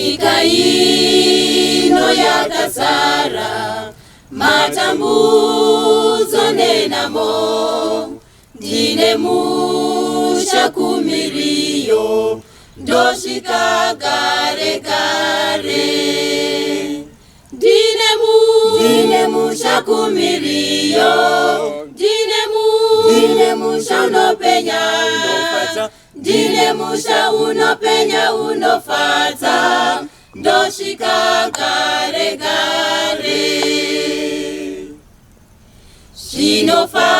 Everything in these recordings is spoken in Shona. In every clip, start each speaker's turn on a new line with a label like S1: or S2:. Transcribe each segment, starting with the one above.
S1: ikaino yakasara matambuzo nenamo ndine musha kumiriyo ndoshika kare kare ndine musha kumiriyo ndine musha unopenya ndine musha unopenya unofata ndoshika kare kare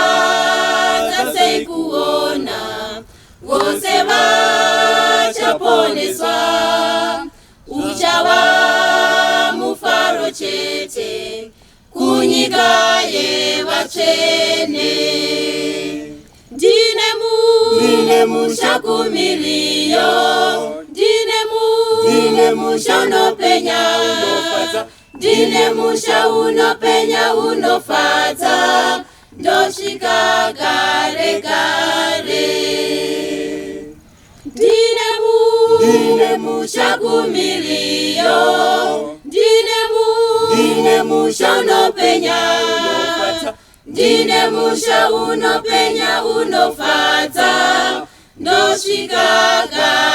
S1: shinofata sekuona wose vachaponeswa uchawa mufaro chete kunyika yevatsvene ndine musha kumiriyo ndine musha unopenya ndine musha unopenya unofata ndoshika kare kare ndine musha kumiriyo ndine musha unopenya ndine musha unopenya unofata ndoshika kare